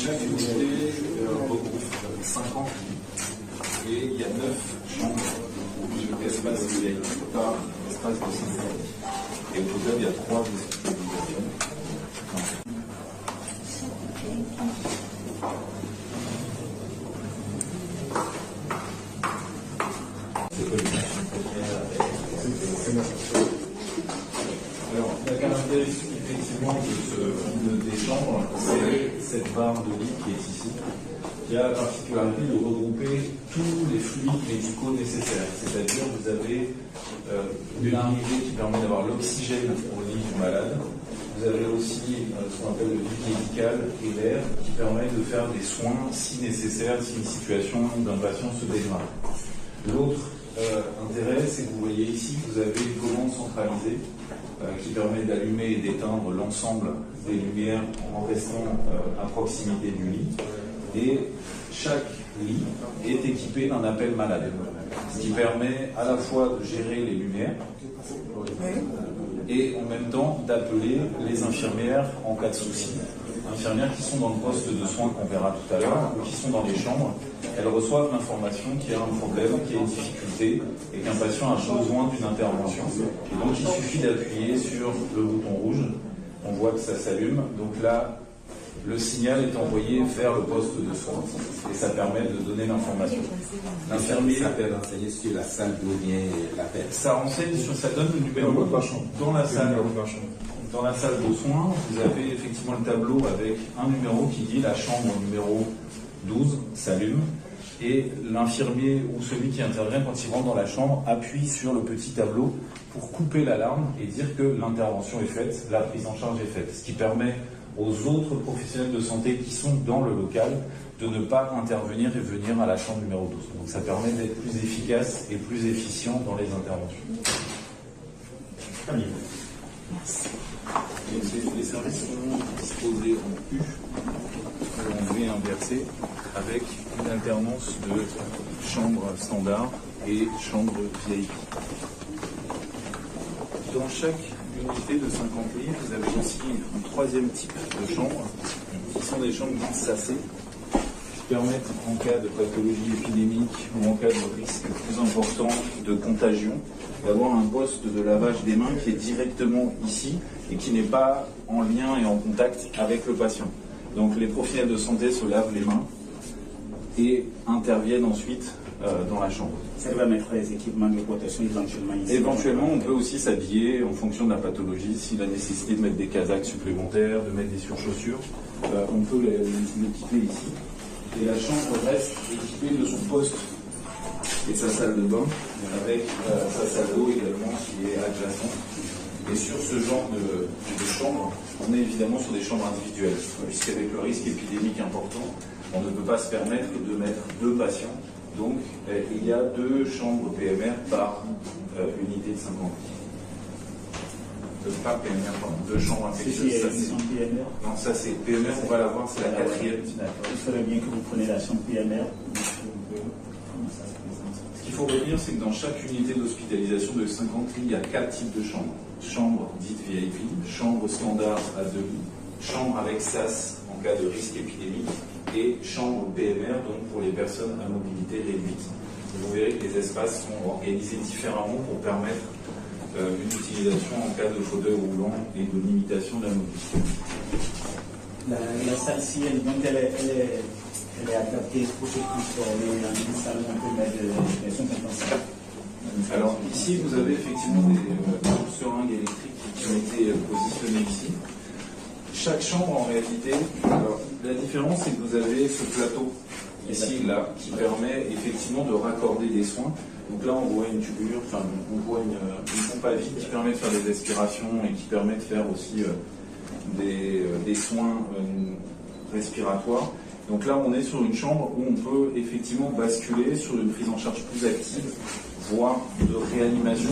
Chaque unité regroupe 50 lits et il y a 9 chambres d'espace VIP par espace de 50 lits. Et au total, il y a 3 hospitalisations. Alors, la caractéristique effectivement des chambres, c'est cette barre de lit qui est ici, qui a la particularité de regrouper tous les fluides médicaux nécessaires. C'est-à-dire vous avez une arrivée qui permet d'avoir l'oxygène au lit du malade. Vous avez aussi ce qu'on appelle le vide médical et l'air qui permet de faire des soins si nécessaire, si une situation d'un patient se dégrade. L'autre intérêt, c'est que vous voyez ici, vous avez une commande centralisée qui permet d'allumer et d'éteindre l'ensemble des lumières en restant à proximité du lit. Et chaque lit est équipé d'un appel malade, ce qui permet à la fois de gérer les lumières et en même temps d'appeler les infirmières en cas de souci. Infirmières qui sont dans le poste de soins qu'on verra tout à l'heure, ou qui sont dans les chambres, elles reçoivent l'information qu'il y a un problème, qu'il y a une difficulté et qu'un patient a besoin d'une intervention. Et donc il suffit d'appuyer sur le bouton rouge, on voit que ça s'allume, donc là le signal est envoyé vers le poste de soins et ça permet de donner l'information. L'infirmier, ça peut renseigner sur la salle d'où vient l'appel. Ça renseigne sur, ça donne le numéro dans la salle. Dans la salle de soins, vous avez effectivement le tableau avec un numéro qui dit la chambre numéro 12 s'allume et l'infirmier ou celui qui intervient quand il rentre dans la chambre appuie sur le petit tableau pour couper l'alarme et dire que l'intervention est faite, la prise en charge est faite. Ce qui permet aux autres professionnels de santé qui sont dans le local de ne pas intervenir et venir à la chambre numéro 12. Donc ça permet d'être plus efficace et plus efficient dans les interventions. Les services sont disposés en U, en V inversé, avec une alternance de chambres standard et chambres VIP. Dans chaque unité de 50 lits, vous avez aussi un troisième type de chambre, qui sont des chambres dites SACE, qui permettent, en cas de pathologie épidémique ou en cas de risque plus important de contagion, d'avoir un poste de lavage des mains qui est directement ici et qui n'est pas en lien et en contact avec le patient. Donc les professionnels de santé se lavent les mains et interviennent ensuite dans la chambre. Ça va mettre les équipements de protection éventuellement ici. Éventuellement, on peut aussi s'habiller en fonction de la pathologie. S'il a nécessité de mettre des casaques supplémentaires, de mettre des surchaussures, on peut l'équiper ici. Et la chambre reste équipée de son poste et sa salle de bain, avec sa salle d'eau également qui est adjacente. Et sur ce genre de chambre, on est évidemment sur des chambres individuelles, puisqu'avec le risque épidémique important, on ne peut pas se permettre de mettre 2 patients. Donc il y a 2 chambres PMR par unité de 50 lits. Pas PMR, pardon, 2 chambres infectieuses. Ça, c'est PMR. Non, ça c'est PMR, on va la voir, c'est la 4e. Il serait bien que vous preniez la chambre PMR. Ce qu'il faut retenir, c'est que dans chaque unité d'hospitalisation de 50 lits, il y a 4 types de chambres. Chambre dite VIP, chambre standard à 2 lits, chambre avec SAS en cas de risque épidémique et chambre PMR, donc pour les personnes à mobilité réduite. Vous verrez que les espaces sont organisés différemment pour permettre une utilisation en cas de fauteuil roulant et de limitation de la mobilité. La salle-ci, elle est adaptée pour que transformer en une salle un peu de personnes intensives. Alors ici, vous avez effectivement des seringues électriques qui ont été positionnées ici. Chaque chambre, en réalité, alors, la différence, c'est que vous avez ce plateau ici, là, qui permet effectivement de raccorder des soins. Donc là, on voit une tubulure, enfin, on voit une pompe à vide qui permet de faire des aspirations et qui permet de faire aussi des soins respiratoires. Donc là, on est sur une chambre où on peut effectivement basculer sur une prise en charge plus active, voire de réanimation.